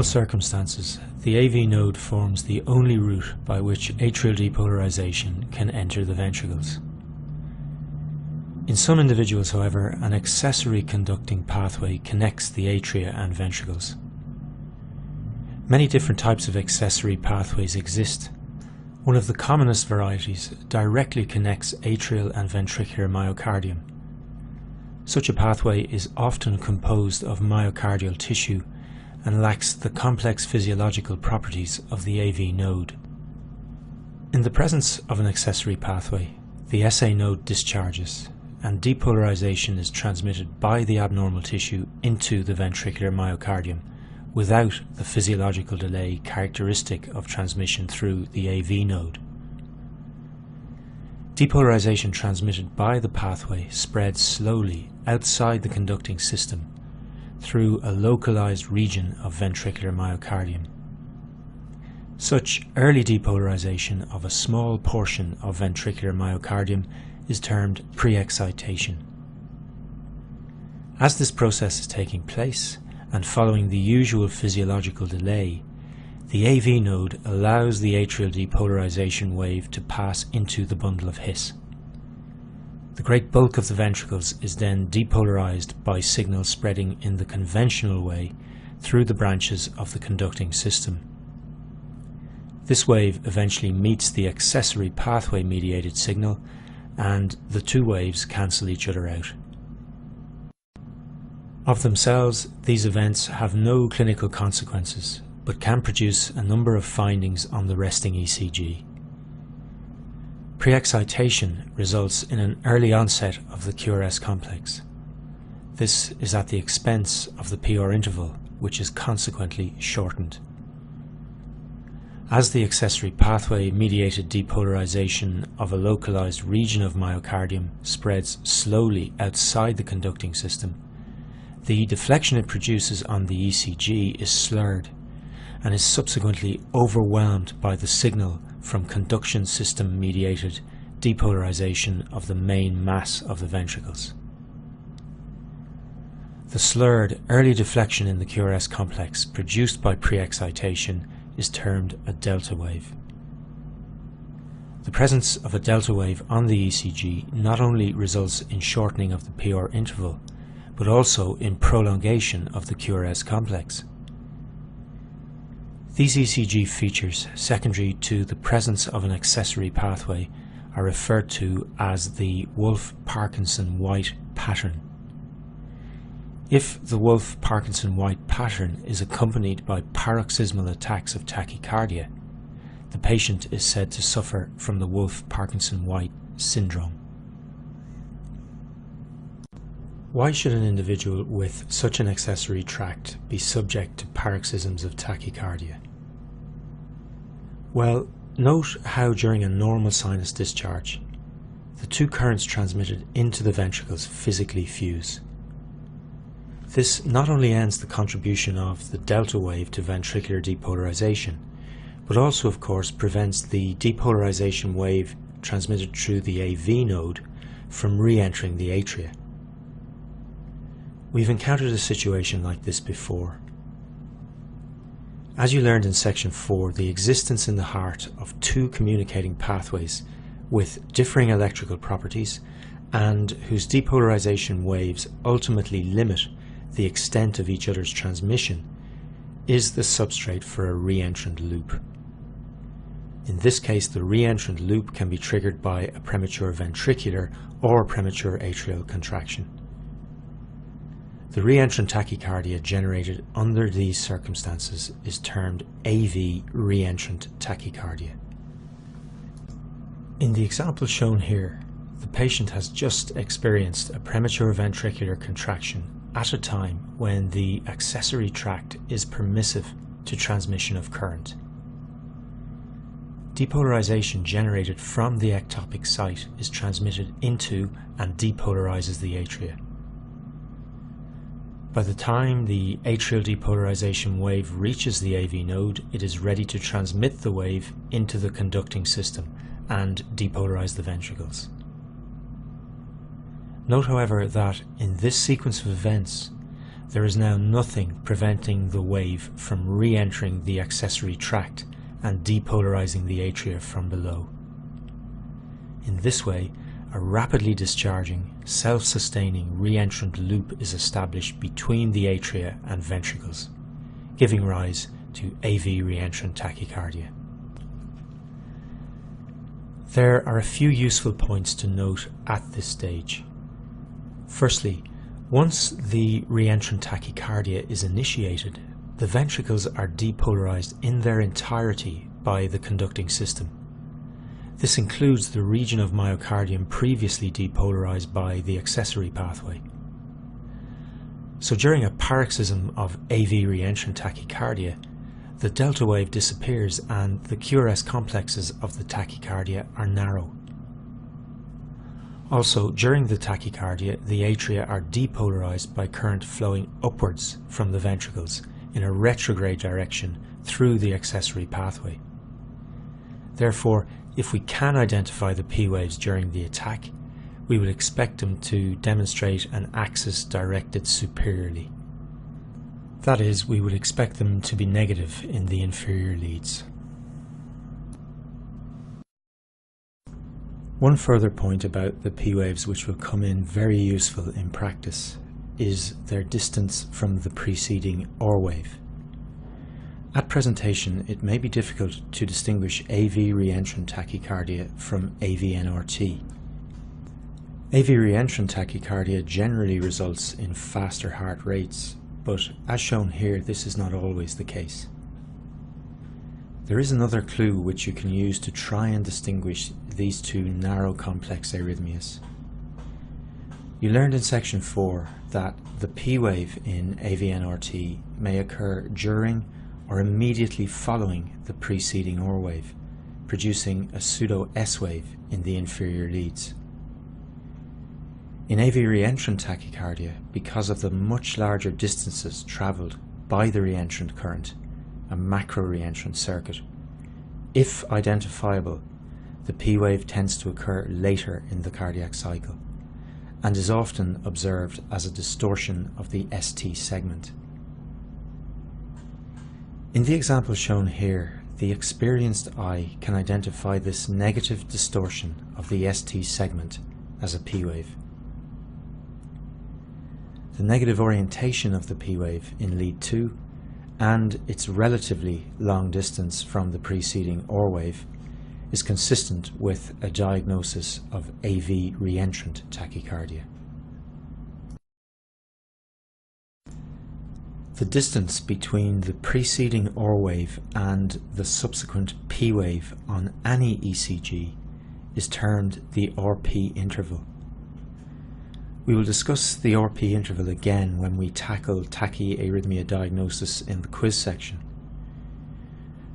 normal circumstances, the AV node forms the only route by which atrial depolarization can enter the ventricles. In some individuals, however, an accessory conducting pathway connects the atria and ventricles. Many different types of accessory pathways exist. One of the commonest varieties directly connects atrial and ventricular myocardium. Such a pathway is often composed of myocardial tissue and lacks the complex physiological properties of the AV node. In the presence of an accessory pathway, the SA node discharges, and depolarization is transmitted by the abnormal tissue into the ventricular myocardium without the physiological delay characteristic of transmission through the AV node. Depolarization transmitted by the pathway spreads slowly outside the conducting system through a localized region of ventricular myocardium. Such early depolarization of a small portion of ventricular myocardium is termed pre-excitation. As this process is taking place, and following the usual physiological delay, the AV node allows the atrial depolarization wave to pass into the bundle of His. The great bulk of the ventricles is then depolarized by signal spreading in the conventional way through the branches of the conducting system. This wave eventually meets the accessory pathway mediated signal, and the two waves cancel each other out. Of themselves, these events have no clinical consequences, but can produce a number of findings on the resting ECG. Pre-excitation results in an early onset of the QRS complex. This is at the expense of the PR interval, which is consequently shortened. As the accessory pathway mediated depolarization of a localized region of myocardium spreads slowly outside the conducting system, the deflection it produces on the ECG is slurred and is subsequently overwhelmed by the signal from conduction system mediated depolarization of the main mass of the ventricles. The slurred early deflection in the QRS complex produced by pre-excitation is termed a delta wave. The presence of a delta wave on the ECG not only results in shortening of the PR interval, but also in prolongation of the QRS complex. These ECG features, secondary to the presence of an accessory pathway, are referred to as the Wolff-Parkinson-White pattern. If the Wolff-Parkinson-White pattern is accompanied by paroxysmal attacks of tachycardia, the patient is said to suffer from the Wolff-Parkinson-White syndrome. Why should an individual with such an accessory tract be subject to paroxysms of tachycardia? Well, note how during a normal sinus discharge, the two currents transmitted into the ventricles physically fuse. This not only ends the contribution of the delta wave to ventricular depolarization, but also of course prevents the depolarization wave transmitted through the AV node from re-entering the atria. We've encountered a situation like this before. As you learned in section 4, the existence in the heart of two communicating pathways with differing electrical properties and whose depolarization waves ultimately limit the extent of each other's transmission is the substrate for a re-entrant loop. In this case, the re-entrant loop can be triggered by a premature ventricular or premature atrial contraction. The re-entrant tachycardia generated under these circumstances is termed AV re-entrant tachycardia. In the example shown here, the patient has just experienced a premature ventricular contraction at a time when the accessory tract is permissive to transmission of current. Depolarization generated from the ectopic site is transmitted into and depolarizes the atria. By the time the atrial depolarization wave reaches the AV node, it is ready to transmit the wave into the conducting system and depolarize the ventricles. Note, however, that in this sequence of events, there is now nothing preventing the wave from re-entering the accessory tract and depolarizing the atria from below. In this way, a rapidly discharging, self-sustaining re-entrant loop is established between the atria and ventricles, giving rise to AV re-entrant tachycardia. There are a few useful points to note at this stage. Firstly, once the re-entrant tachycardia is initiated, the ventricles are depolarized in their entirety by the conducting system. This includes the region of myocardium previously depolarized by the accessory pathway. So during a paroxysm of AV re-entrant tachycardia, the delta wave disappears and the QRS complexes of the tachycardia are narrow. Also, during the tachycardia, the atria are depolarized by current flowing upwards from the ventricles in a retrograde direction through the accessory pathway. Therefore, if we can identify the P waves during the attack, we would expect them to demonstrate an axis directed superiorly. That is, we would expect them to be negative in the inferior leads. One further point about the P waves which will come in very useful in practice is their distance from the preceding OR wave. At presentation, it may be difficult to distinguish AV re-entrant tachycardia from AVNRT. AV re-entrant tachycardia generally results in faster heart rates, but as shown here, this is not always the case. There is another clue which you can use to try and distinguish these two narrow complex arrhythmias. You learned in section 4 that the P wave in AVNRT may occur during or immediately following the preceding OR wave, producing a pseudo S wave in the inferior leads. In AV re-entrant tachycardia, because of the much larger distances travelled by the re-entrant current, a macro re-entrant circuit, if identifiable, the P wave tends to occur later in the cardiac cycle and is often observed as a distortion of the ST segment. In the example shown here, the experienced eye can identify this negative distortion of the ST segment as a P wave. The negative orientation of the P wave in lead 2 and its relatively long distance from the preceding OR wave is consistent with a diagnosis of AV re-entrant tachycardia. The distance between the preceding OR wave and the subsequent P wave on any ECG is termed the RP interval. We will discuss the RP interval again when we tackle tachyarrhythmia diagnosis in the quiz section.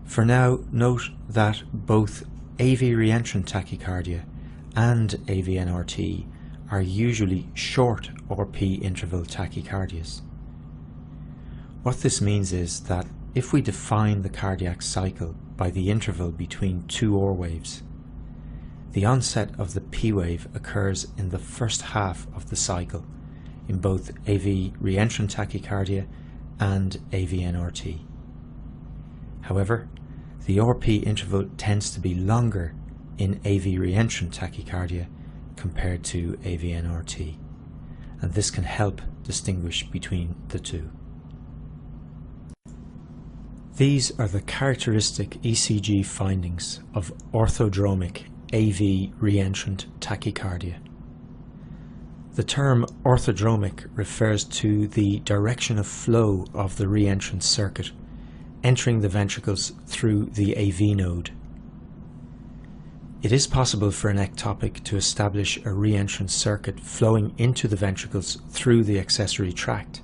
For now, note that both AV re-entrant tachycardia and AVNRT are usually short RP interval tachycardias. What this means is that if we define the cardiac cycle by the interval between two OR waves, the onset of the P wave occurs in the first half of the cycle in both AV re-entrant tachycardia and AVNRT. However, the RP interval tends to be longer in AV re-entrant tachycardia compared to AVNRT, and this can help distinguish between the two. These are the characteristic ECG findings of orthodromic AV re-entrant tachycardia. The term orthodromic refers to the direction of flow of the re-entrant circuit entering the ventricles through the AV node. It is possible for an ectopic to establish a re-entrant circuit flowing into the ventricles through the accessory tract.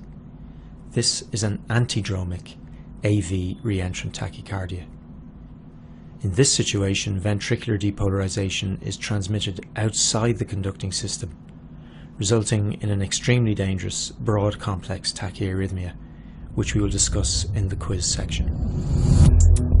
This is an antidromic AV re-entrant tachycardia. In this situation, ventricular depolarization is transmitted outside the conducting system, resulting in an extremely dangerous broad complex tachyarrhythmia, which we will discuss in the quiz section.